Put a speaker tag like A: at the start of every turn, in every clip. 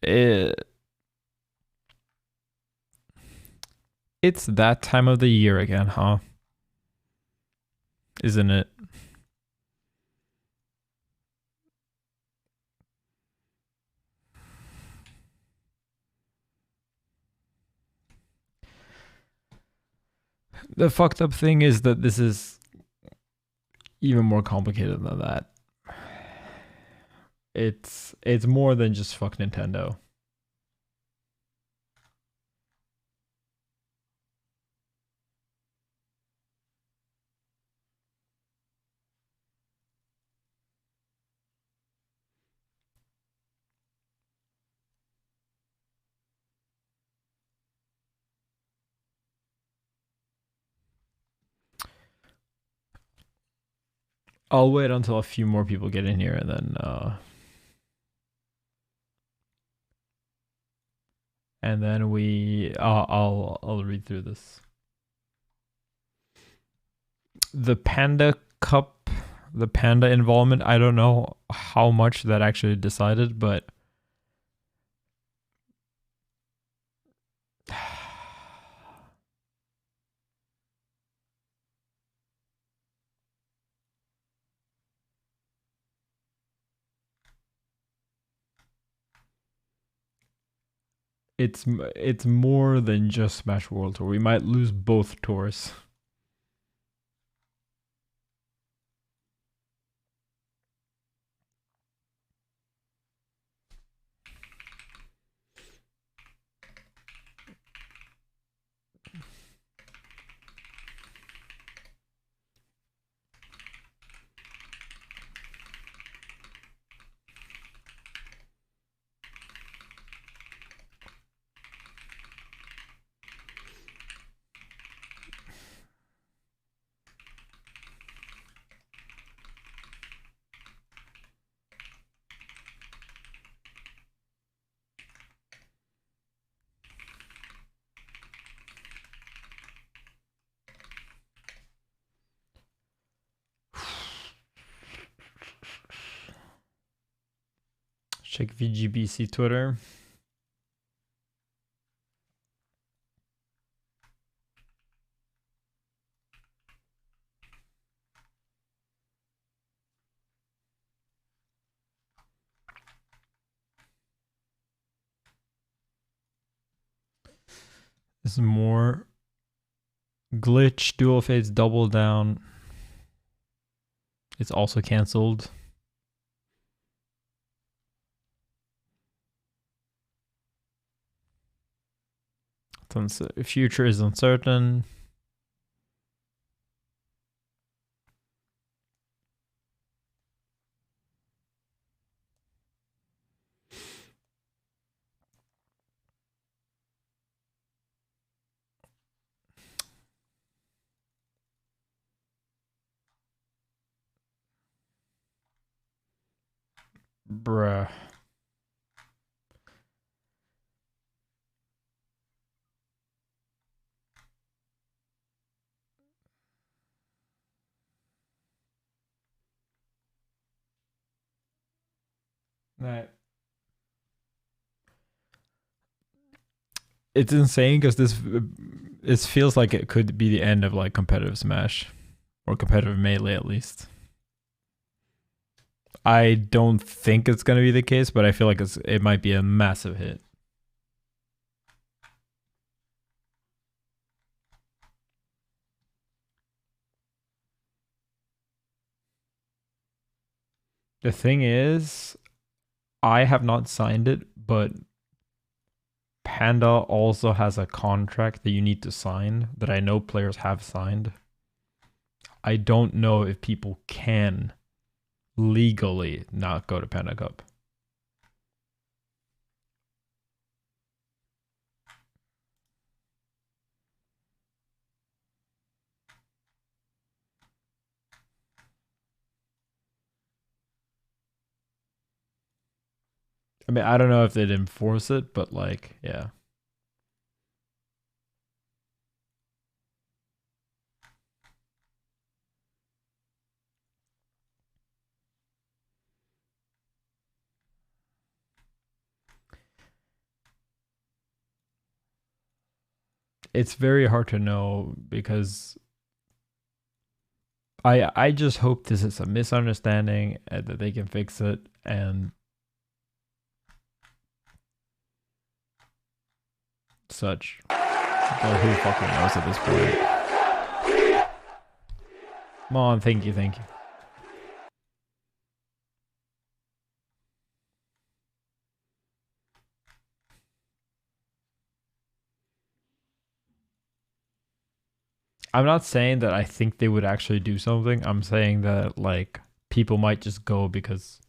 A: It's that time of the year again, huh? Isn't it? The fucked up thing is that this is even more complicated than that. It's more than just fuck Nintendo. I'll wait until a few more people get in here and then I'll read through this. The Panda Cup, the Panda involvement. I don't know how much that actually decided, but it's more than just Smash World Tour. We might lose both tours. Check VGBC Twitter. This is more glitch, dual fates, double down. It's also canceled. Future is uncertain. Bruh. Right. It's insane because this feels like it could be the end of like competitive Smash or competitive Melee at least. I don't think it's gonna be the case, but I feel like it might be a massive hit. The thing is, I have not signed it, but Panda also has a contract that you need to sign that I know players have signed. I don't know if people can legally not go to Panda Cup. I mean, I don't know if they'd enforce it, but like, yeah. it's very hard to know because I just hope this is a misunderstanding and that they can fix it, and such. But who fucking knows at this point? Come on, thank you. I'm not saying that I think they would actually do something. I'm saying that like people might just go because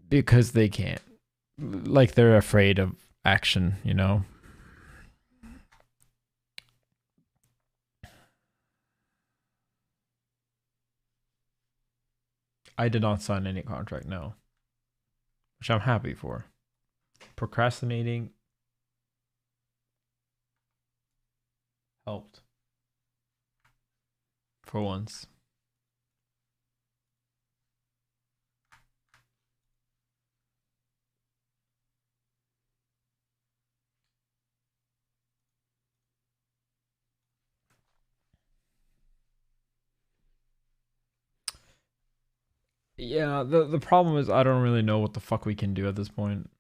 A: they can't. Like they're afraid of action, you know? I did not sign any contract, no. Which I'm happy for. Procrastinating helped. For once. Yeah, the problem is I don't really know what the fuck we can do at this point.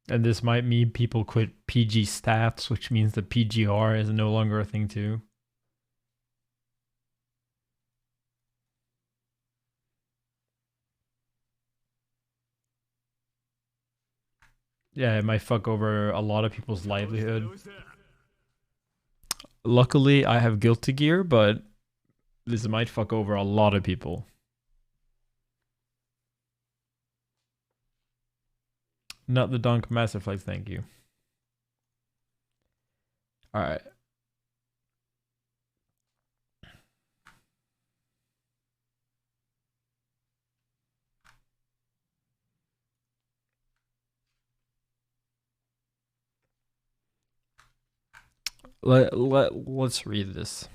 A: And this might mean people quit PG stats, which means the PGR is no longer a thing too. Yeah, it might fuck over a lot of people's livelihood. Luckily, I have Guilty Gear, but this might fuck over a lot of people. Not the dunk, massive flex, thank you. All right. Let's read this.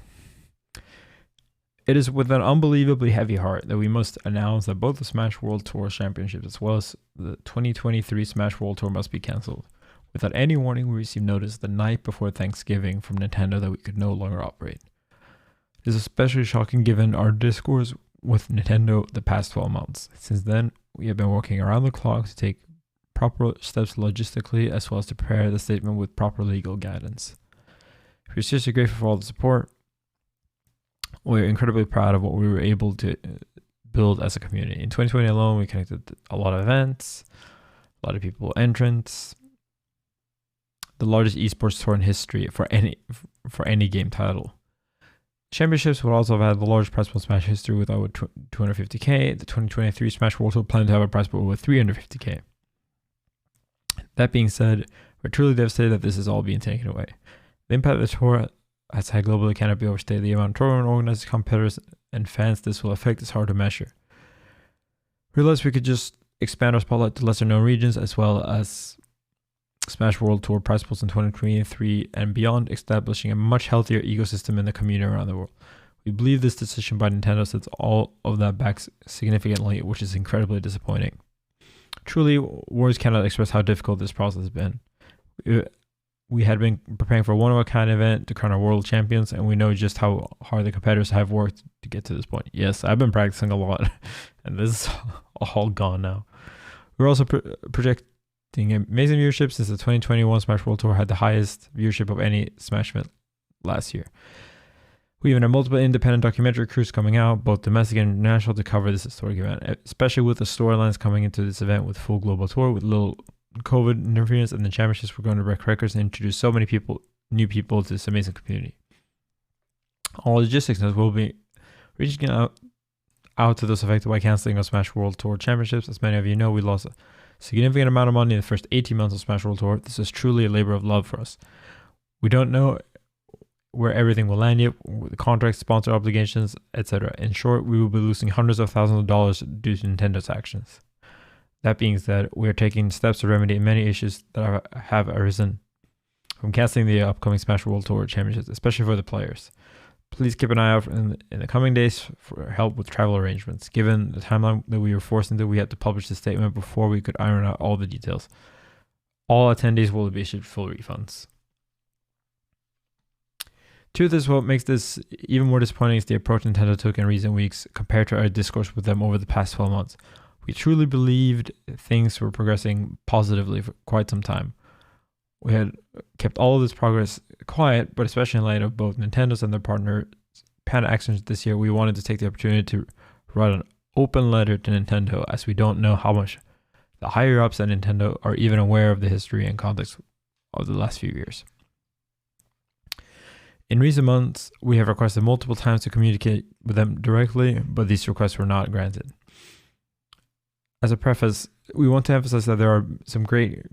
A: It is with an unbelievably heavy heart that we must announce that both the Smash World Tour Championships as well as the 2023 Smash World Tour must be cancelled. Without any warning, we received notice the night before Thanksgiving from Nintendo that we could no longer operate. It is especially shocking given our discourse with Nintendo the past 12 months. Since then, we have been working around the clock to take proper steps logistically as well as to prepare the statement with proper legal guidance. We're seriously grateful for all the support. We're incredibly proud of what we were able to build as a community. In 2020 alone, we connected a lot of events, a lot of people entrants, the largest esports tour in history for any game title. Championships would also have had the largest prize pool Smash history with over 250k. The 2023 Smash World Tour planned to have a prize pool over 350k. That being said, we're truly devastated that this is all being taken away. The impact of the tour has had globally cannot be overstated. The amount of tournament organizers, competitors, and fans this will affect is hard to measure. Realized we could just expand our spotlight to lesser known regions as well as Smash World Tour prize pools in 2023 and beyond, establishing a much healthier ecosystem in the community around the world. We believe this decision by Nintendo sets all of that back significantly, which is incredibly disappointing. Truly, words cannot express how difficult this process has been. We had been preparing for a one-of-a-kind event to crown our world champions, and we know just how hard the competitors have worked to get to this point. Yes, I've been practicing a lot, and this is all gone now. We're also projecting amazing viewership since the 2021 Smash World Tour had the highest viewership of any Smash event last year. We even have multiple independent documentary crews coming out, both domestic and international, to cover this historic event, especially with the storylines coming into this event with full global tour, with little COVID interference, and the championships were going to break records and introduce so many new people to this amazing community. All logistics notes will be reaching out to those affected by canceling of Smash World Tour Championships. As many of you know, we lost a significant amount of money in the first 18 months of Smash World Tour. This is truly a labor of love for us. We don't know where everything will land yet, with the contracts, sponsor obligations, etc. In short, we will be losing hundreds of thousands of dollars due to Nintendo's actions. That being said, we are taking steps to remedy many issues that have arisen from canceling the upcoming Smash World Tour Championships, especially for the players. Please keep an eye out in the coming days for help with travel arrangements. Given the timeline that we were forced into, we had to publish the statement before we could iron out all the details. All attendees will be issued full refunds. Truth is, what makes this even more disappointing is the approach Nintendo took in recent weeks compared to our discourse with them over the past 12 months. We truly believed things were progressing positively for quite some time. We had kept all of this progress quiet, but especially in light of both Nintendo's and their partner Panda actions this year, we wanted to take the opportunity to write an open letter to Nintendo, as we don't know how much the higher ups at Nintendo are even aware of the history and context of the last few years. In recent months, we have requested multiple times to communicate with them directly, but these requests were not granted. As a preface, we want to emphasize that there are some great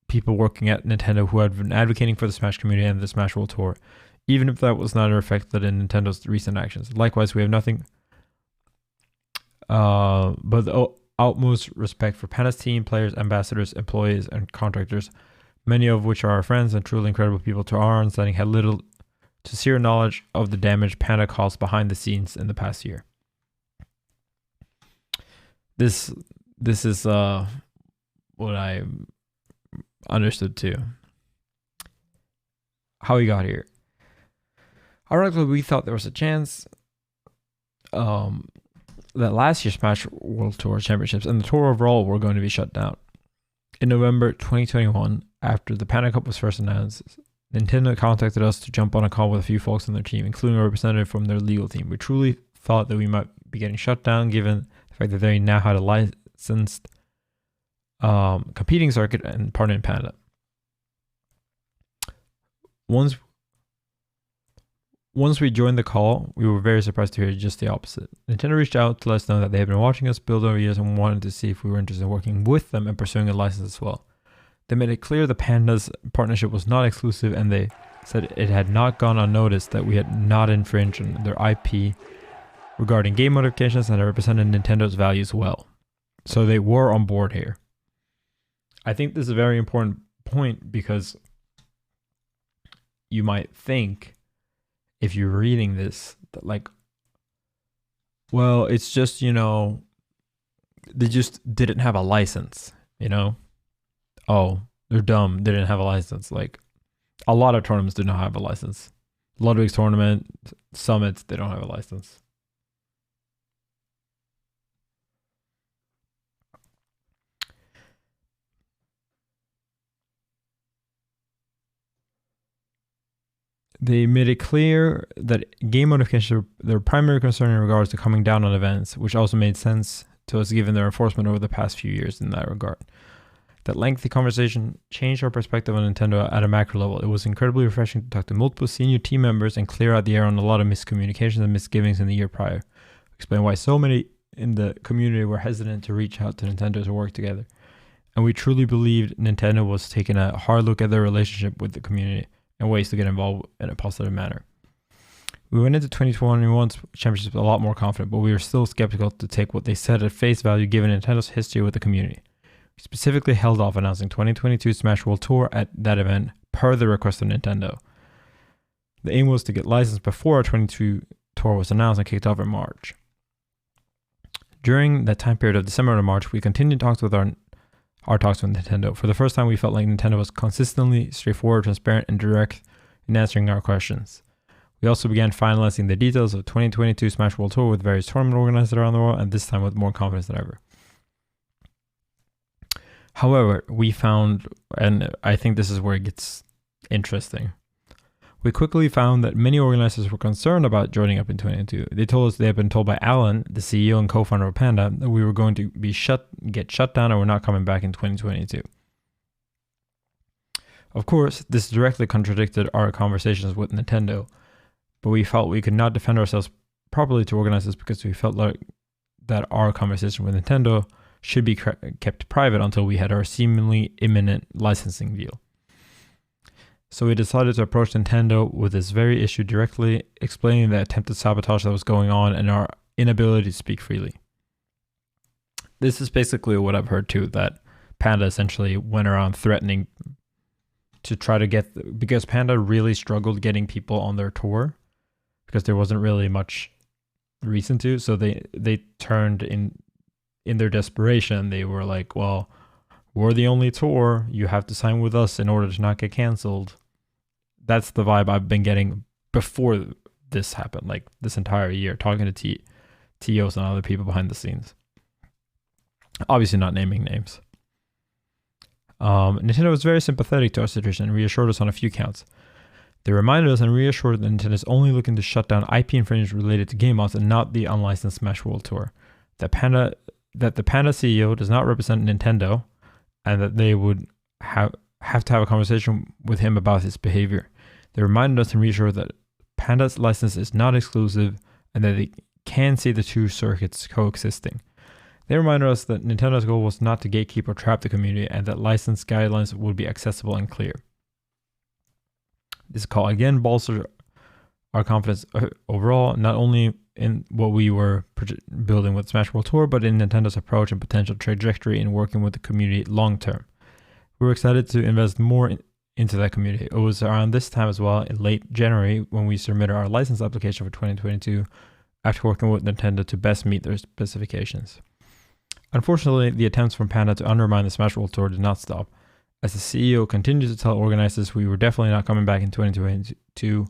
A: people working at Nintendo who have been advocating for the Smash community and the Smash World Tour, even if that was not reflected in Nintendo's recent actions. Likewise, we have nothing but the utmost respect for Panda's team, players, ambassadors, employees, and contractors, many of which are our friends and truly incredible people. To our understanding, had little to zero knowledge of the damage Panda caused behind the scenes in the past year. This is what I understood too. How we got here. Ironically, we thought there was a chance that last year's Smash World Tour Championships and the tour overall were going to be shut down. In November 2021, after the Panda Cup was first announced, Nintendo contacted us to jump on a call with a few folks on their team, including a representative from their legal team. We truly thought that we might be getting shut down given the fact that they now had a licensed competing circuit and partner in Panda. Once we joined the call, we were very surprised to hear just the opposite. Nintendo reached out to let us know that they had been watching us build over years and wanted to see if we were interested in working with them and pursuing a license as well. They made it clear the Panda's partnership was not exclusive, and they said it had not gone unnoticed that we had not infringed on their IP regarding game modifications, and they represented Nintendo's values well. So they were on board here. I think this is a very important point because you might think, if you're reading this, that like, well, it's just, they just didn't have a license, Oh, they're dumb. They didn't have a license. Like, a lot of tournaments do not have a license. Ludwig's tournament, summits, they don't have a license. They made it clear that game modifications are their primary concern in regards to coming down on events, which also made sense to us given their enforcement over the past few years in that regard. That lengthy conversation changed our perspective on Nintendo at a macro level. It was incredibly refreshing to talk to multiple senior team members and clear out the air on a lot of miscommunications and misgivings in the year prior. Explain why so many in the community were hesitant to reach out to Nintendo to work together. And we truly believed Nintendo was taking a hard look at their relationship with the community and ways to get involved in a positive manner. We went into 2021's championship a lot more confident, but we were still skeptical to take what they said at face value given Nintendo's history with the community. We specifically held off announcing 2022 Smash World Tour at that event per the request of Nintendo. The aim was to get licensed before our 22 tour was announced and kicked off in March. During that time period of December to March, we continued talks with our talks with Nintendo. For the first time, we felt like Nintendo was consistently straightforward, transparent, and direct in answering our questions. We also began finalizing the details of 2022 Smash World Tour with various tournament organizers around the world, and this time with more confidence than ever. However, we found, and I think this is where it gets interesting, we quickly found that many organizers were concerned about joining up in 2022. They told us they had been told by Alan, the CEO and co-founder of Panda, that we were going to be get shut down and we're not coming back in 2022. Of course, this directly contradicted our conversations with Nintendo, but we felt we could not defend ourselves properly to organizers because we felt like that our conversation with Nintendo should be kept private until we had our seemingly imminent licensing deal. So we decided to approach Nintendo with this very issue directly, explaining the attempted sabotage that was going on and our inability to speak freely. This is basically what I've heard too, that Panda essentially went around threatening to try to get, because Panda really struggled getting people on their tour because there wasn't really much reason to. So they turned in their desperation. They were like, well, we're the only tour. You have to sign with us in order to not get canceled. That's the vibe I've been getting before this happened, like this entire year, talking to TOs and other people behind the scenes. Obviously not naming names. Nintendo was very sympathetic to our situation and reassured us on a few counts. They reminded us and reassured that Nintendo is only looking to shut down IP infringements related to game mods and not the unlicensed Smash World Tour. That the Panda CEO does not represent Nintendo, and that they would have to have a conversation with him about his behavior. They reminded us and reassured that Panda's license is not exclusive and that they can see the two circuits coexisting. They reminded us that Nintendo's goal was not to gatekeep or trap the community and that license guidelines would be accessible and clear. This call again bolstered our confidence overall, not only in what we were building with Smash World Tour, but in Nintendo's approach and potential trajectory in working with the community long term. We were excited to invest more into that community. It was around this time as well, in late January, when we submitted our license application for 2022 after working with Nintendo to best meet their specifications. Unfortunately, the attempts from Panda to undermine the Smash World Tour did not stop, as the CEO continued to tell organizers we were definitely not coming back in 2022,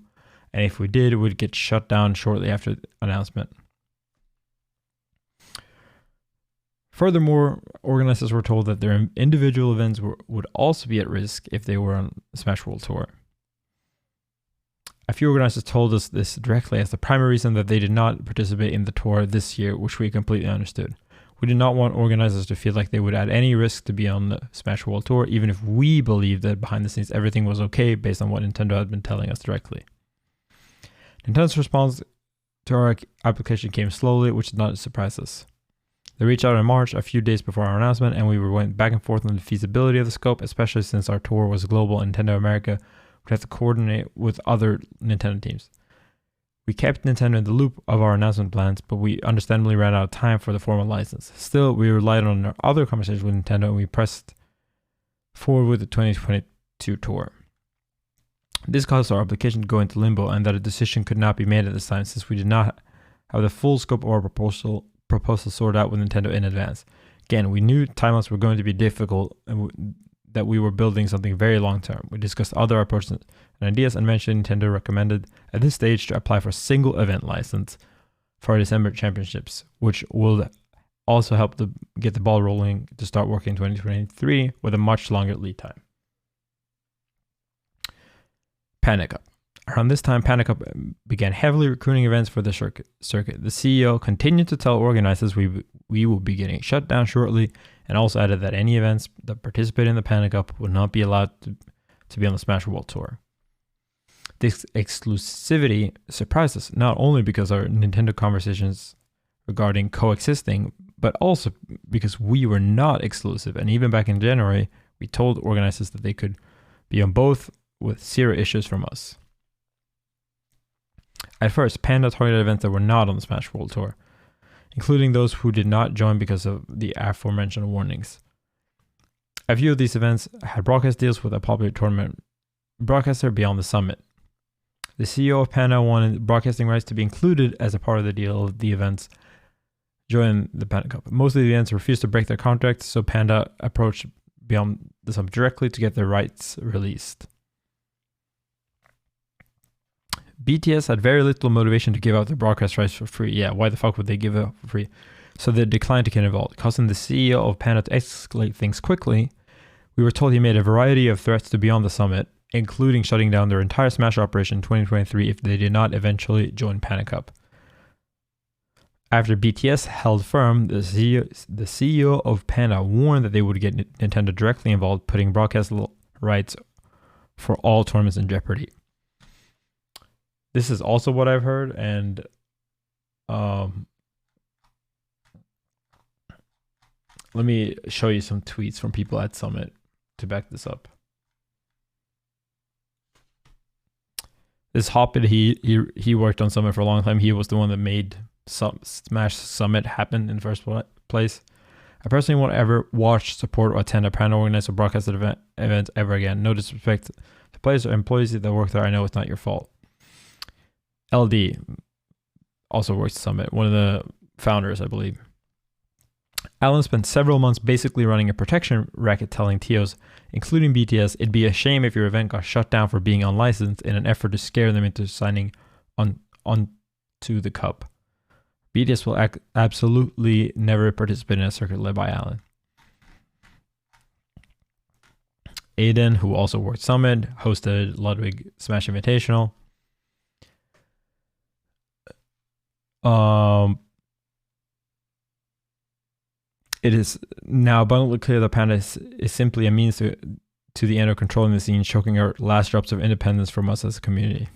A: and if we did, it would get shut down shortly after the announcement. Furthermore, organizers were told that their individual events would also be at risk if they were on Smash World Tour. A few organizers told us this directly as the primary reason that they did not participate in the tour this year, which we completely understood. We did not want organizers to feel like they would add any risk to be on the Smash World Tour, even if we believed that behind the scenes everything was okay based on what Nintendo had been telling us directly. Nintendo's response to our application came slowly, which did not surprise us. They reached out in March, a few days before our announcement, and we went back and forth on the feasibility of the scope, especially since our tour was global and Nintendo America would have to coordinate with other Nintendo teams. We kept Nintendo in the loop of our announcement plans, but we understandably ran out of time for the formal license. Still, we relied on our other conversations with Nintendo and we pressed forward with the 2022 tour. This caused our application to go into limbo and that a decision could not be made at this time since we did not have the full scope of our proposal sorted out with Nintendo in advance. Again, we knew timelines were going to be difficult and that we were building something very long term. We discussed other approaches and ideas and mentioned Nintendo recommended at this stage to apply for a single event license for our December championships, which will also help to get the ball rolling to start working in 2023 with a much longer lead time. Panda Cup. Around this time, Panda Cup began heavily recruiting events for the circuit. The CEO continued to tell organizers we will be getting shut down shortly, and also added that any events that participate in the Panda Cup would not be allowed to be on the Smash World Tour. This exclusivity surprised us, not only because our Nintendo conversations regarding coexisting, but also because we were not exclusive, and even back in January, we told organizers that they could be on both with zero issues from us. At first, Panda targeted events that were not on the Smash World Tour, including those who did not join because of the aforementioned warnings. A few of these events had broadcast deals with a popular tournament broadcaster beyond the summit. The CEO of Panda wanted broadcasting rights to be included as a part of the deal of the events joining the Panda Cup. Most of the events refused to break their contracts, so Panda approached Beyond the Summit directly to get their rights released. BTS had very little motivation to give out their broadcast rights for free. Yeah, why the fuck would they give it out for free? So they declined to get involved, causing the CEO of Panda to escalate things quickly. We were told he made a variety of threats to Beyond the Summit, including shutting down their entire Smash operation in 2023 if they did not eventually join Panda Cup. After BTS held firm, the CEO of Panda warned that they would get Nintendo directly involved, putting broadcast rights for all tournaments in jeopardy. This is also what I've heard, and let me show you some tweets from people at Summit to back this up. This Hoppit, he worked on Summit for a long time. He was the one that made Smash Summit happen in the first place. I personally won't ever watch, support, or attend a Panda organized or broadcasted event ever again. No disrespect to players or employees that work there. I know it's not your fault. LD also works at Summit, one of the founders, I believe. Alan spent several months basically running a protection racket, telling TOs, including BTS, it'd be a shame if your event got shut down for being unlicensed in an effort to scare them into signing onto the cup. BTS will absolutely never participate in a circuit led by Alan. Aiden, who also worked Summit, hosted Ludwig Smash Invitational. It is now abundantly clear that Panda is simply a means to the end of controlling the scene, choking our last drops of independence from us as a community.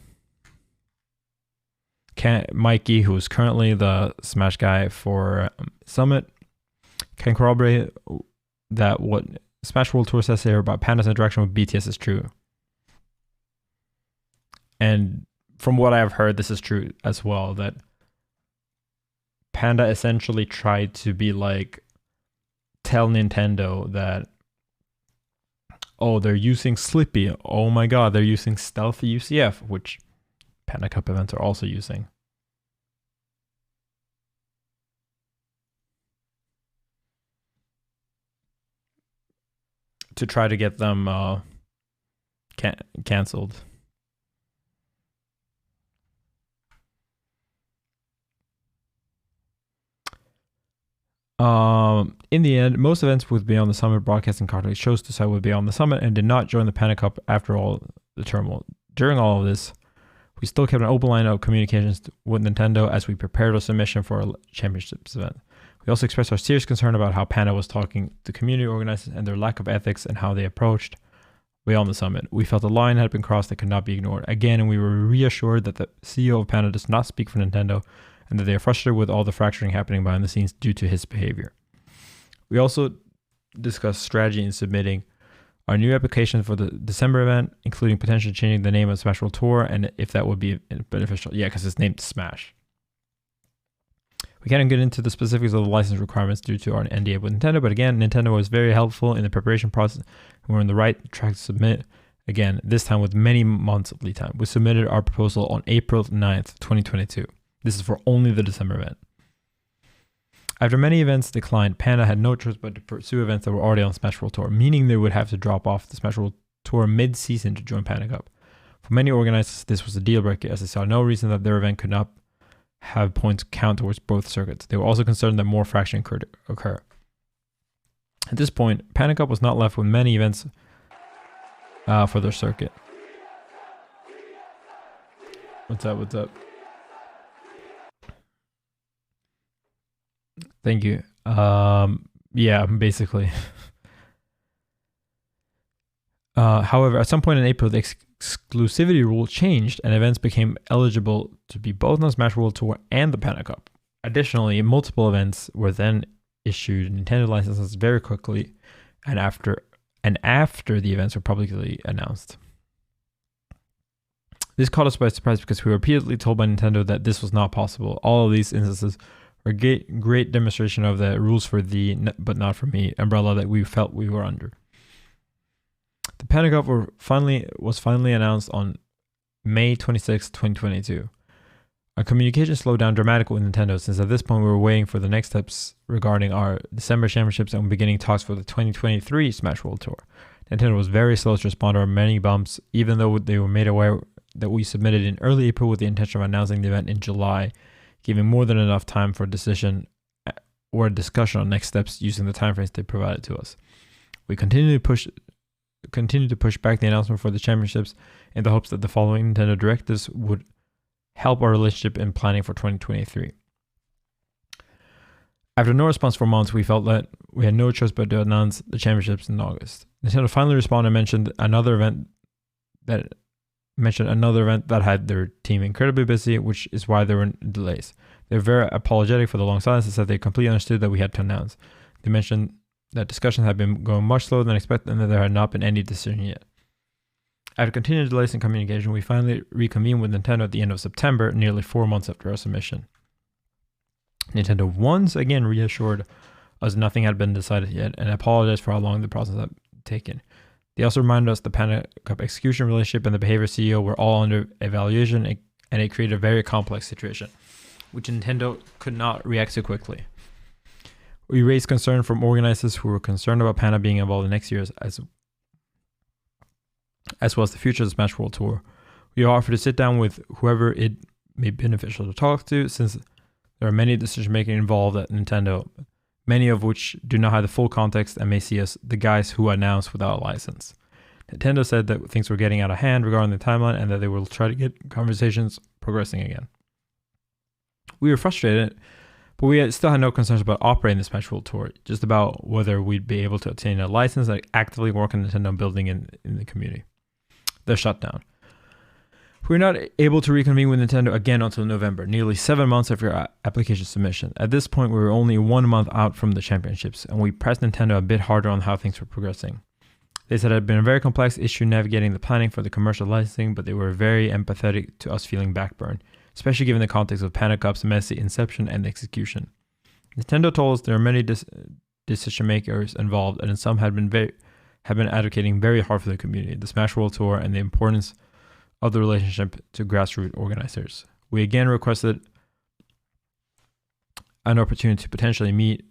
A: Mikey, who is currently the Smash guy for Summit, can corroborate that what Smash World Tour says here about Panda's interaction with BTS is true. And from what I've heard, this is true as well, that Panda essentially tried to be like, tell Nintendo that, oh, they're using Slippy. Oh my god, they're using Stealthy UCF, which Panda Cup events are also using. To try to get them cancelled. In the end, most events with Beyond the Summit broadcasting contract chose to side with Beyond the Summit and did not join the Panda Cup after all the turmoil. During all of this, we still kept an open line of communications with Nintendo as we prepared our submission for our championships event. We also expressed our serious concern about how Panda was talking to community organizers and their lack of ethics and how they approached Beyond the Summit. We felt the line had been crossed that could not be ignored. Again, and we were reassured that the CEO of Panda does not speak for Nintendo and that they are frustrated with all the fracturing happening behind the scenes due to his behavior. We also discussed strategy in submitting our new application for the December event, including potentially changing the name of Smash World Tour and if that would be beneficial. Yeah, because it's named Smash. We can't get into the specifics of the license requirements due to our NDA with Nintendo, but again, Nintendo was very helpful in the preparation process and we're on the right track to submit. Again, this time with many months of lead time. We submitted our proposal on April 9th, 2022. This is for only the December event. After many events declined, Panda had no choice but to pursue events that were already on Smash World Tour, meaning they would have to drop off the Smash World Tour mid-season to join Panda Cup. For many organizers, this was a deal breaker as they saw no reason that their event could not have points count towards both circuits. They were also concerned that more fracturing could occur. At this point, Panda Cup was not left with many events for their circuit. What's up? Thank you. Yeah, basically. However, at some point in April, the exclusivity rule changed and events became eligible to be both on Smash World Tour and the Panda Cup. Additionally, multiple events were then issued Nintendo licenses very quickly and after the events were publicly announced. This caught us by surprise because we were repeatedly told by Nintendo that this was not possible. All of these instances were a great demonstration of the rules for thee, but not for me umbrella that we felt we were under. The Panda Cup was finally announced on May 26, 2022. Our communication slowed down dramatically with Nintendo since at this point we were waiting for the next steps regarding our December championships and beginning talks for the 2023 Smash World Tour. Nintendo was very slow to respond to our many bumps, even though they were made aware that we submitted in early April with the intention of announcing the event in July, giving more than enough time for a decision or a discussion on next steps using the timeframes they provided to us. We continued to push back the announcement for the championships in the hopes that the following Nintendo directives would help our relationship in planning for 2023. After no response for months, we felt that we had no choice but to announce the championships in August. Nintendo finally responded and mentioned another event that had their team incredibly busy, which is why there were delays. They were very apologetic for the long silence and said they completely understood that we had to announce. They mentioned that discussions had been going much slower than expected and that there had not been any decision yet. After continued delays in communication, we finally reconvened with Nintendo at the end of September, nearly 4 months after our submission. Nintendo once again reassured as nothing had been decided yet, and apologized for how long the process had taken. They also reminded us the Panda Cup execution relationship and the behavior CEO were all under evaluation, and it created a very complex situation, which Nintendo could not react to quickly. We raised concern from organizers who were concerned about Panda being involved in next year's as well as the future of the Smash World Tour. We offered to sit down with whoever it may be beneficial to talk to, since there are many decision-making involved at Nintendo, many of which do not have the full context and may see us the guys who announced without a license. Nintendo said that things were getting out of hand regarding the timeline and that they will try to get conversations progressing again. We were frustrated, but we still had no concerns about operating the Smash World Tour, just about whether we'd be able to obtain a license and actively work on Nintendo building in the community. The shutdown. We were not able to reconvene with Nintendo again until November, nearly 7 months after our application submission. At this point, we were only 1 month out from the championships, and we pressed Nintendo a bit harder on how things were progressing. They said it had been a very complex issue navigating the planning for the commercial licensing, but they were very empathetic to us feeling backburned, especially given the context of Panda Cup's messy inception and execution. Nintendo told us there are many decision makers involved, and some have been advocating very hard for the community, the Smash World Tour, and the importance of the relationship to grassroots organizers. We again requested an opportunity to potentially meet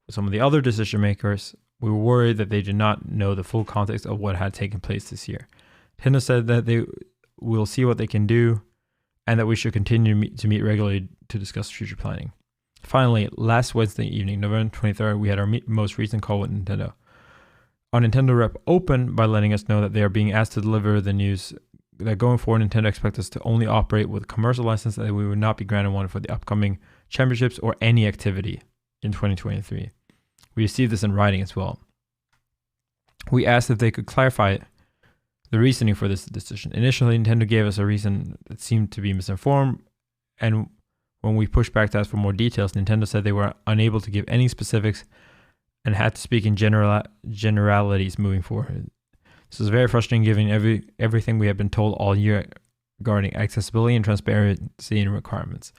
A: with some of the other decision makers. We were worried that they did not know the full context of what had taken place this year. Nintendo said that they will see what they can do and that we should continue to meet regularly to discuss future planning. Finally, last Wednesday evening, November 23rd, we had our most recent call with Nintendo. Our Nintendo rep opened by letting us know that they are being asked to deliver the news that going forward, Nintendo expects us to only operate with a commercial license, and that we would not be granted one for the upcoming championships or any activity in 2023. We received this in writing as well. We asked if they could clarify the reasoning for this decision. Initially, Nintendo gave us a reason that seemed to be misinformed, and when we pushed back to ask for more details, Nintendo said they were unable to give any specifics and had to speak in generalities moving forward. This was very frustrating given everything we have been told all year regarding accessibility and transparency and requirements.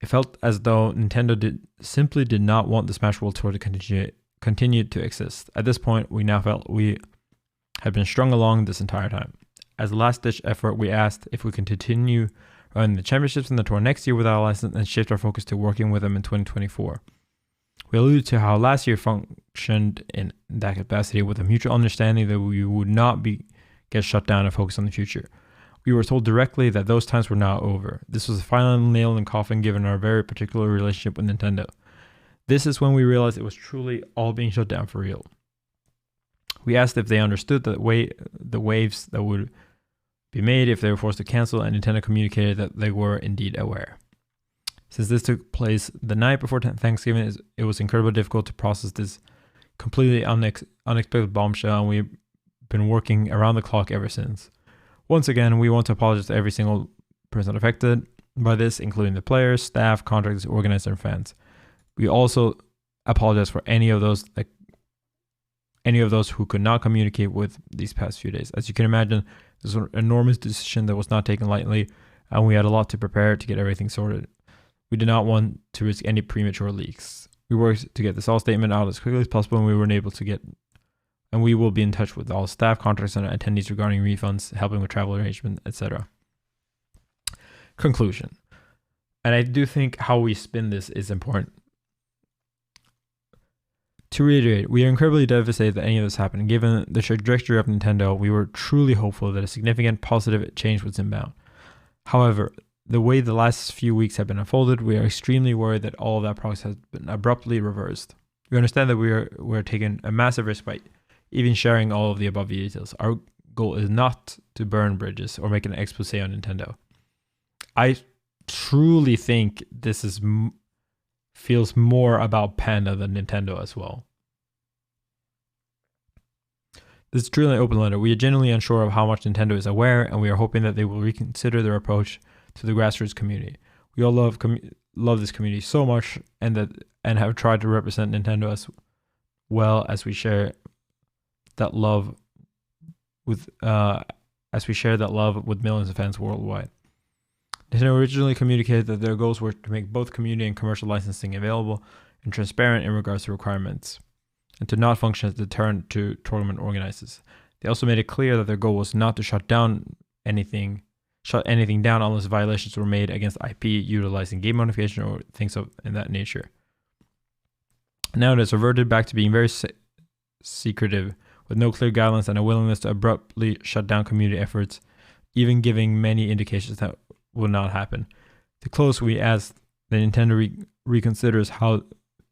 A: It felt as though Nintendo simply did not want the Smash World Tour to continue to exist. At this point, we now felt we had been strung along this entire time. As a last-ditch effort, we asked if we could continue running the championships and the tour next year without a license and shift our focus to working with them in 2024. We alluded to how last year functioned in that capacity with a mutual understanding that we would not get shut down and focus on the future. We were told directly that those times were now over. This was the final nail in the coffin given our very particular relationship with Nintendo. This is when we realized it was truly all being shut down for real. We asked if they understood the waves that would be made if they were forced to cancel, and Nintendo communicated that they were indeed aware. Since this took place the night before Thanksgiving, it was incredibly difficult to process this completely unexpected bombshell, and we've been working around the clock ever since. Once again, we want to apologize to every single person affected by this, including the players, staff, contractors, organizers, and fans. We also apologize for any of those who could not communicate with these past few days. As you can imagine, this was an enormous decision that was not taken lightly, and we had a lot to prepare to get everything sorted. We did not want to risk any premature leaks. We worked to get this all statement out as quickly as possible, and we were able to and we will be in touch with all staff, contractors, and attendees regarding refunds, helping with travel arrangement, etc. Conclusion. And I do think how we spin this is important. To reiterate, we are incredibly devastated that any of this happened. Given the trajectory of Nintendo, we were truly hopeful that a significant positive change was inbound. However, the way the last few weeks have been unfolded, we are extremely worried that all of that progress has been abruptly reversed. We understand that we're taking a massive risk by even sharing all of the above details. Our goal is not to burn bridges or make an expose on Nintendo. I truly think this feels more about Panda than Nintendo as well. This is truly an open letter. We are genuinely unsure of how much Nintendo is aware, and we are hoping that they will reconsider their approach to the grassroots community. We all love this community so much, and have tried to represent Nintendo as well as we share that love with millions of fans worldwide. Nintendo originally communicated that their goals were to make both community and commercial licensing available and transparent in regards to requirements, and to not function as a deterrent to tournament organizers. They also made it clear that their goal was not to shut anything down unless violations were made against IP utilizing game modification or things in that nature. Now it has reverted back to being very secretive, with no clear guidelines and a willingness to abruptly shut down community efforts, even giving many indications that will not happen. To close, we ask that Nintendo reconsiders how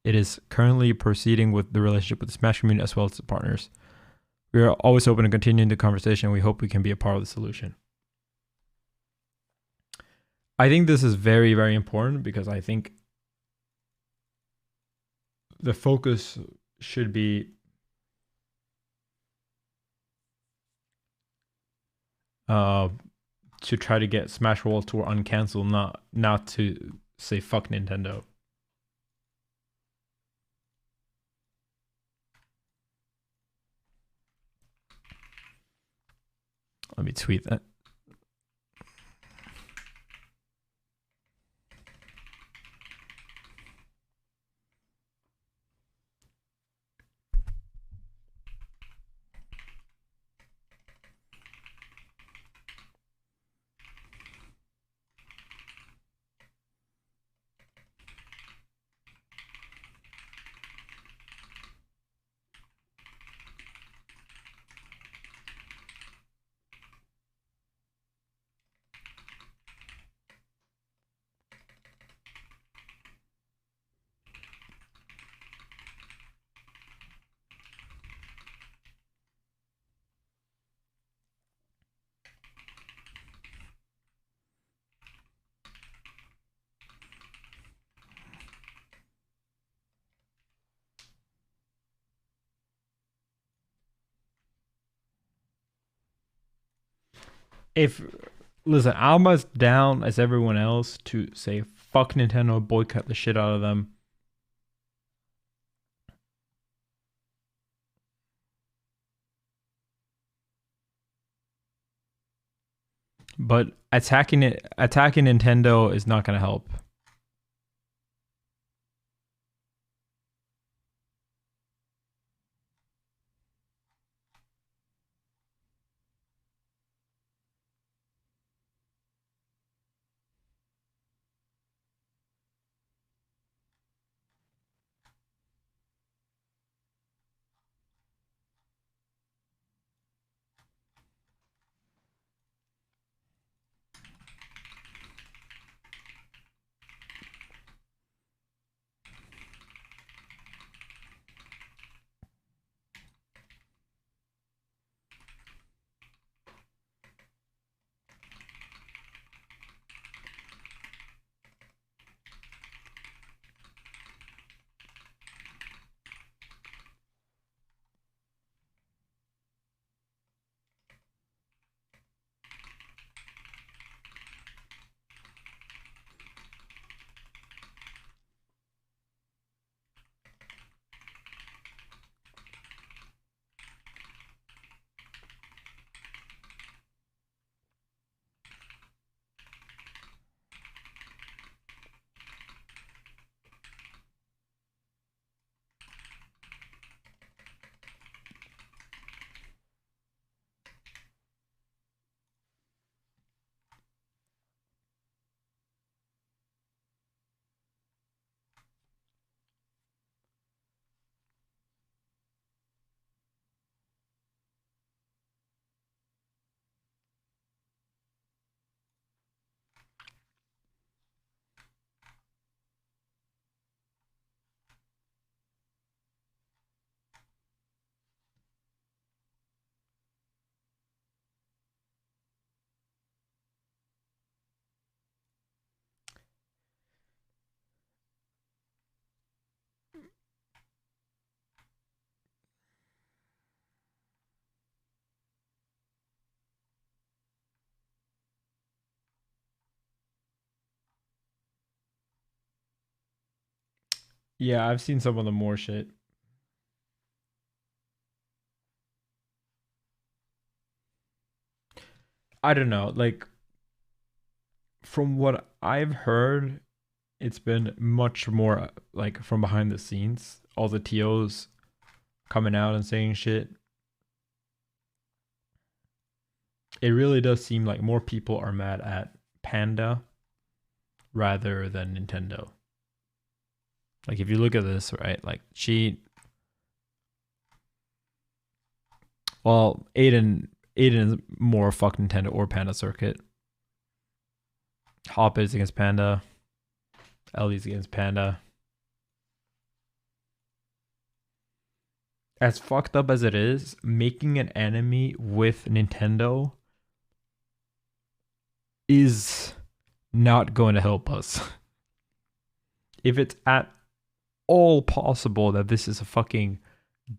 A: it is currently proceeding with the relationship with the Smash community as well as the partners. We are always open to continuing the conversation, and we hope we can be a part of the solution. I think this is very, very important because I think the focus should be to try to get Smash World Tour uncancelled, not to say fuck Nintendo. Let me tweet that. Listen, I'm as down as everyone else to say fuck Nintendo, boycott the shit out of them. But attacking Nintendo is not going to help. Yeah, I've seen some of the more shit. I don't know. Like, From what I've heard, it's been much more like from behind the scenes. All the TOs coming out and saying shit. It really does seem like more people are mad at Panda rather than Nintendo. Like if you look at this, right? Like Aiden is more fuck Nintendo or Panda Circuit. Hop is against Panda. Ellie's against Panda. As fucked up as it is, making an enemy with Nintendo is not going to help us. If it's at all possible that this is a fucking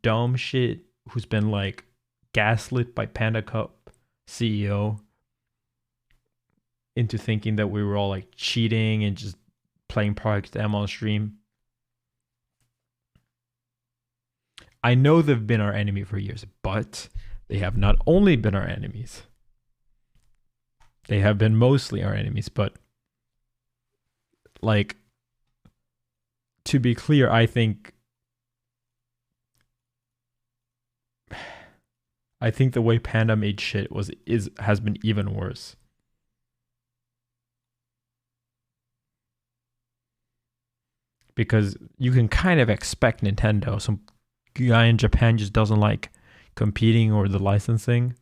A: dumb shit who's been like gaslit by Panda Cup CEO into thinking that we were all like cheating and just playing Project M on stream. I know they've been our enemy for years, but they have not only been our enemies. They have been mostly our enemies, but like to be clear, I think the way Panda made shit has been even worse. Because you can kind of expect Nintendo, some guy in Japan just doesn't like competing or the licensing.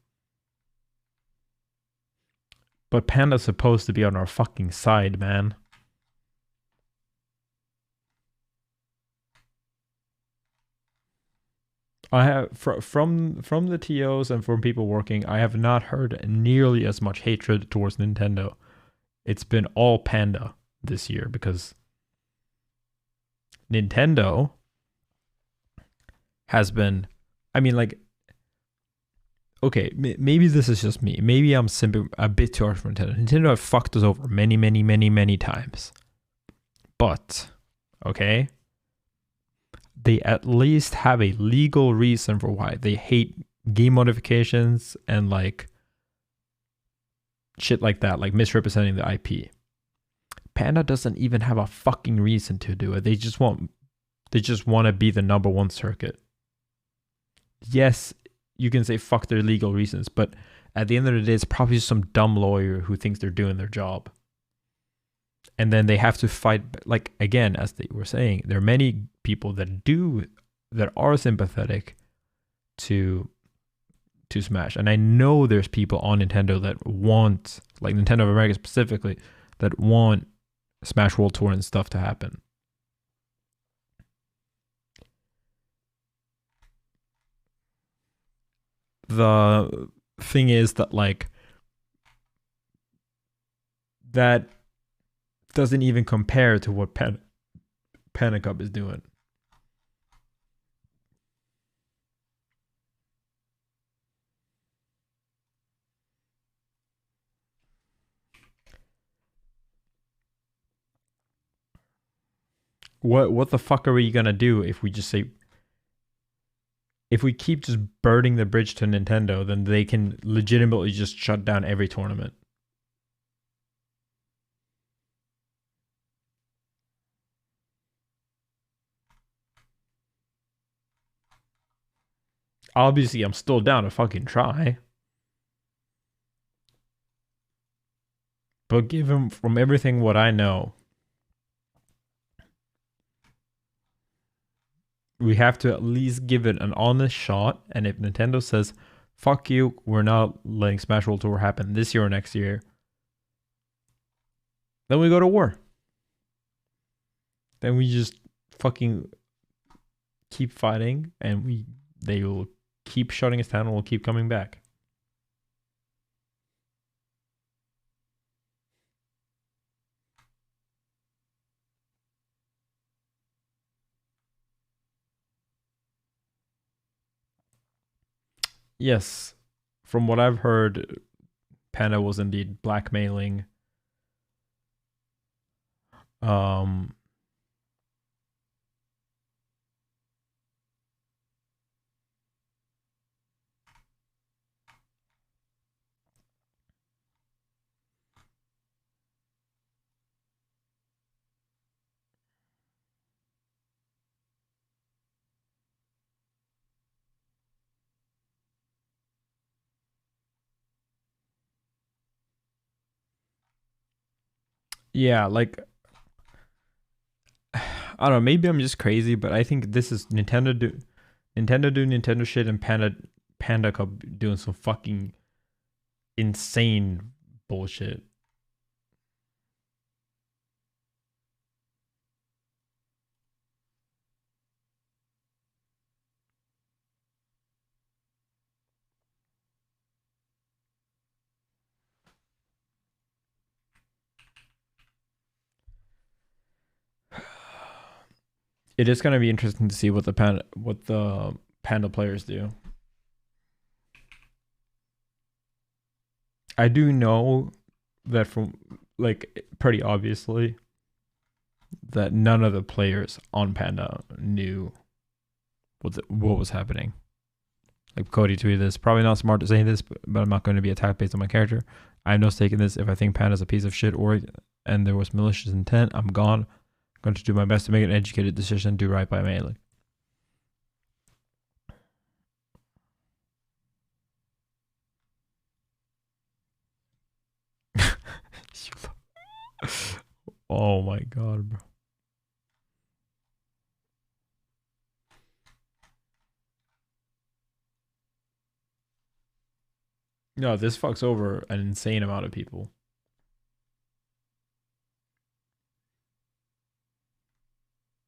A: But Panda's supposed to be on our fucking side, man. I have from the TOs and from people working, I have not heard nearly as much hatred towards Nintendo. It's been all Panda this year because Nintendo has been, I mean, like, okay, maybe this is just me. Maybe I'm simply a bit too harsh for Nintendo. Nintendo have fucked us over many, many, many, many times. But, okay, they at least have a legal reason for why they hate game modifications and like shit like that, like misrepresenting the IP. Panda doesn't even have a fucking reason to do it. They just want to be the number one circuit. Yes, you can say fuck their legal reasons, but at the end of the day, it's probably just some dumb lawyer who thinks they're doing their job. And then they have to fight, like, again, as they were saying, there are many people that are sympathetic to Smash. And I know there's people on Nintendo that want, like Nintendo of America specifically, that want Smash World Tour and stuff to happen. The thing is that like that doesn't even compare to what Panda Cup is doing. What the fuck are we gonna do if we just say, if we keep just burning the bridge to Nintendo, then they can legitimately just shut down every tournament. Obviously, I'm still down to fucking try. But given from everything what I know, we have to at least give it an honest shot. And if Nintendo says, fuck you, we're not letting Smash World Tour happen this year or next year, then we go to war. Then we just fucking keep fighting and they will keep shutting us down and we'll keep coming back. Yes, from what I've heard, Panda was indeed blackmailing. Um, Yeah, like I don't know, maybe I'm just crazy, but I think this is Nintendo doing Nintendo shit and Panda Cup doing some fucking insane bullshit. It is gonna be interesting to see what the Panda players do. I do know that from like pretty obviously that none of the players on Panda knew what was happening. Like Cody tweeted this. Probably not smart to say this, but I'm not going to be attacked based on my character. I have no stake in this. If I think Panda's a piece of shit or and there was malicious intent, I'm gone. I'm going to do my best to make an educated decision, do right by Melee. Oh my god, bro. No, this fucks over an insane amount of people.